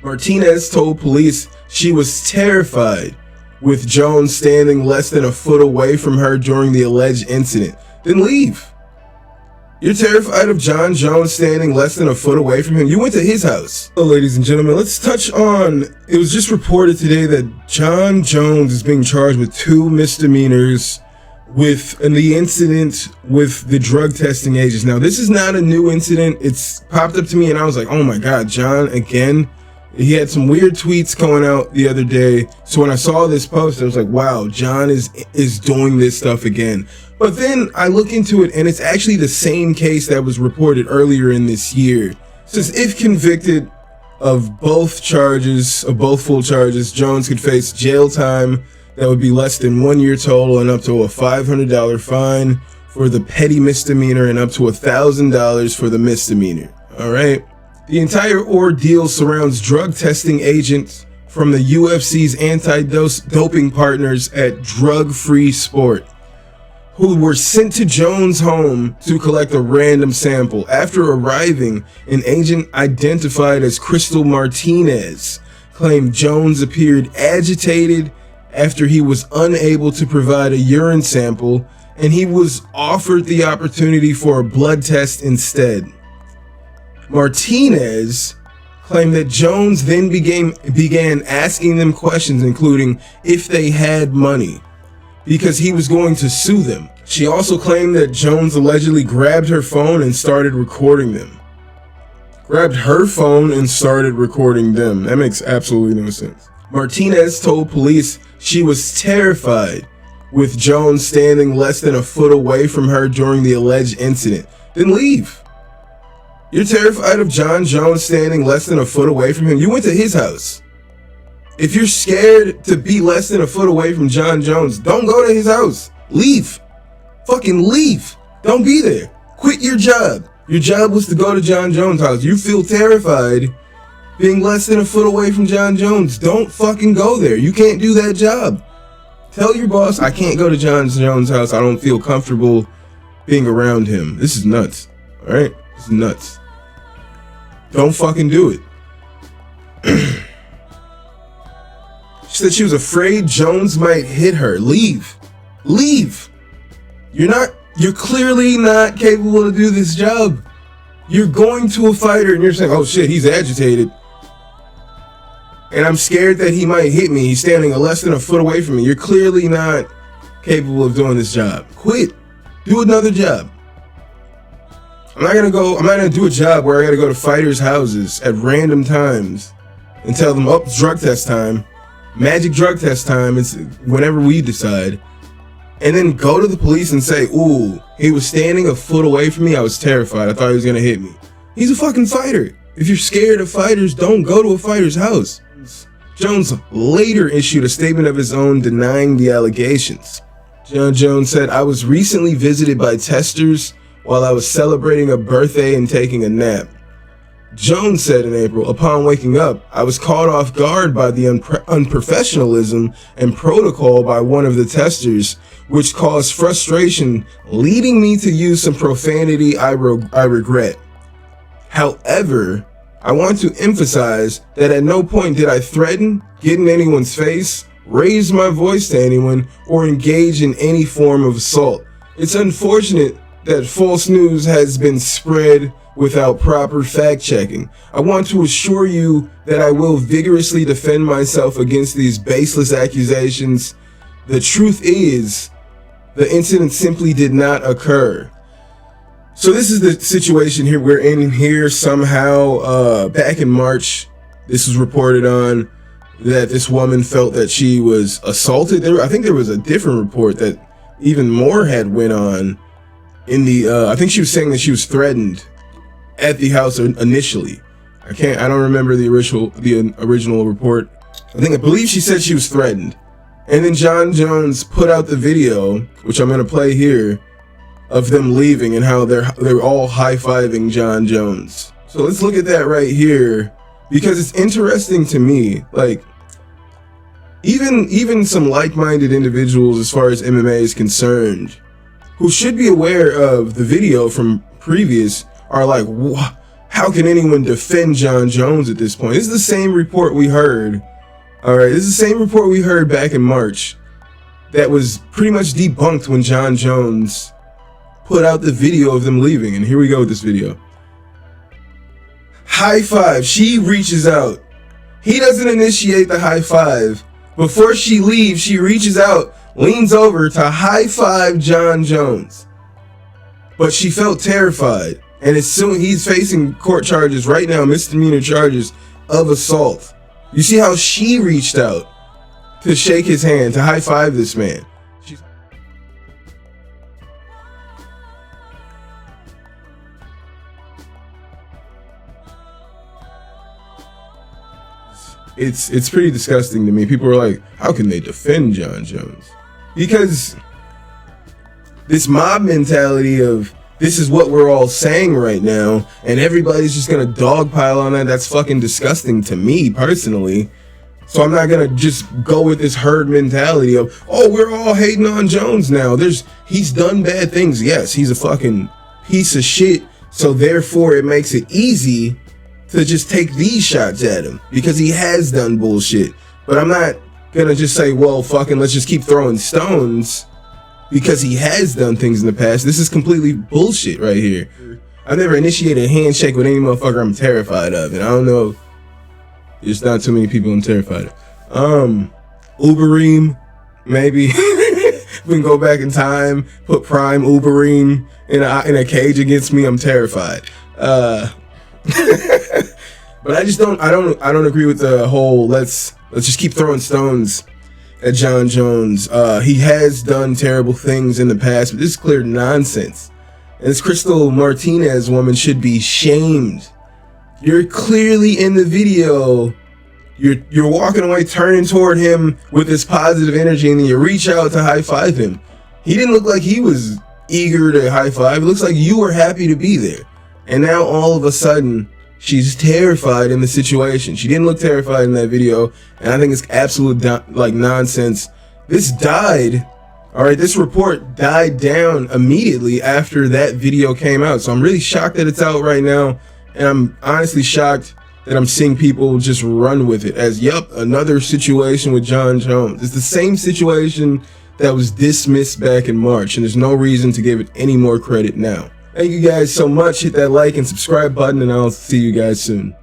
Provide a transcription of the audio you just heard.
Martinez told police she was terrified with Jones standing less than a foot away from her during the alleged incident. Then leave. You're terrified of Jon Jones standing less than a foot away from him? You went to his house. So, ladies and gentlemen, let's touch on, it was just reported today that Jon Jones is being charged with 2 misdemeanors in the incident with the drug testing agents. Now, this is not a new incident. It's popped up to me and I was like, oh my God, Jon again? He had some weird tweets going out the other day. So when I saw this post, I was like, wow, Jon is doing this stuff again. But then I look into it and it's actually the same case that was reported earlier in this year. It says if convicted of both full charges, Jones could face jail time that would be less than 1 year total and up to a $500 fine for the petty misdemeanor and up to $1,000 for the misdemeanor. All right. The entire ordeal surrounds drug testing agents from the UFC's anti-doping partners at Drug Free Sport, who were sent to Jones' home to collect a random sample. After arriving, an agent identified as Crystal Martinez claimed Jones appeared agitated after he was unable to provide a urine sample, and he was offered the opportunity for a blood test instead. Martinez claimed that Jones then began asking them questions, including if they had money, because he was going to sue them. She also claimed that Jones allegedly grabbed her phone and started recording them. Grabbed her phone and started recording them. That makes absolutely no sense. Martinez told police she was terrified with Jones standing less than a foot away from her during the alleged incident. Then leave. You're terrified of Jon Jones standing less than a foot away from him? You went to his house. If you're scared to be less than a foot away from Jon Jones, don't go to his house. Leave. Fucking leave. Don't be there. Quit your job. Your job was to go to Jon Jones' house. You feel terrified being less than a foot away from Jon Jones. Don't fucking go there. You can't do that job. Tell your boss, I can't go to Jon Jones' house. I don't feel comfortable being around him. This is nuts. All right? This is nuts. Don't fucking do it. She said she was afraid Jones might hit her. Leave. Leave. You're clearly not capable to do this job. You're going to a fighter and you're saying, oh shit, he's agitated. And I'm scared that he might hit me. He's standing less than a foot away from me. You're clearly not capable of doing this job. Quit. Do another job. I'm not gonna do a job where I gotta go to fighters' houses at random times and tell them, oh, it's drug test time. Magic drug test time. It's whenever we decide. And then go to the police and say, ooh, he was standing a foot away from me. I was terrified. I thought he was gonna hit me. He's a fucking fighter. If you're scared of fighters, don't go to a fighter's house. Jones later issued a statement of his own denying the allegations. Jon Jones said, I was recently visited by testers while I was celebrating a birthday and taking a nap. Jones said in April, upon waking up, I was caught off guard by the unprofessionalism and protocol by one of the testers, which caused frustration, leading me to use some profanity I regret. However, I want to emphasize that at no point did I threaten, get in anyone's face, raise my voice to anyone, or engage in any form of assault. It's unfortunate that false news has been spread without proper fact-checking. I want to assure you that I will vigorously defend myself against these baseless accusations. The truth is, the incident simply did not occur. So this is the situation here we're in here somehow. Back in March, this was reported on that this woman felt that she was assaulted. I think there was a different report that even more had went on in the, I think she was saying that she was threatened at the house initially. I don't remember the original report. I believe she said she was threatened. And then Jon Jones put out the video, which I'm going to play here, of them leaving and how they're all high-fiving Jon Jones. So let's look at that right here, because it's interesting to me. Like, even some like-minded individuals as far as MMA is concerned, who should be aware of the video from previous, are like, how can anyone defend Jon Jones at this point? This is the same report we heard. All right, this is the same report we heard back in March that was pretty much debunked when Jon Jones put out the video of them leaving. And here we go with this video. High five. She reaches out. He doesn't initiate the high five. Before she leaves, she reaches out, leans over to high five Jon Jones. But she felt terrified. And as soon he's facing court charges right now, misdemeanor charges of assault. You see how she reached out to shake his hand, to high five this man. It's pretty disgusting to me. People are like, how can they defend Jon Jones? Because this mob mentality of this is what we're all saying right now, and everybody's just gonna dogpile on that. That's fucking disgusting to me personally. So I'm not gonna just go with this herd mentality of, oh, we're all hating on Jones now. He's done bad things. Yes, he's a fucking piece of shit. So therefore it makes it easy to just take these shots at him because he has done bullshit. But I'm not gonna just say, well, fucking let's just keep throwing stones because he has done things in the past. This is completely bullshit right here. I've never initiated a handshake with any motherfucker I'm terrified of, and I don't know, there's not too many people I'm terrified of. Uberim, maybe. We can go back in time, put Prime Uberim in a cage against me. I'm terrified. But I don't agree with the whole let's just keep throwing stones at Jon Jones. He has done terrible things in the past, but this is clear nonsense. And this Crystal Martinez woman should be shamed. You're clearly in the video. You're walking away, turning toward him with this positive energy, and then you reach out to high five him. He didn't look like he was eager to high five. It looks like you were happy to be there. And now all of a sudden, she's terrified in the situation. She didn't look terrified in that video, and I think it's absolute nonsense. This died, all right, this report died down immediately after that video came out. So I'm really shocked that it's out right now, and I'm honestly shocked that I'm seeing people just run with it as, yup, another situation with Jon Jones. It's the same situation that was dismissed back in March, and there's no reason to give it any more credit now. Thank you guys so much. Hit that like and subscribe button, and I'll see you guys soon.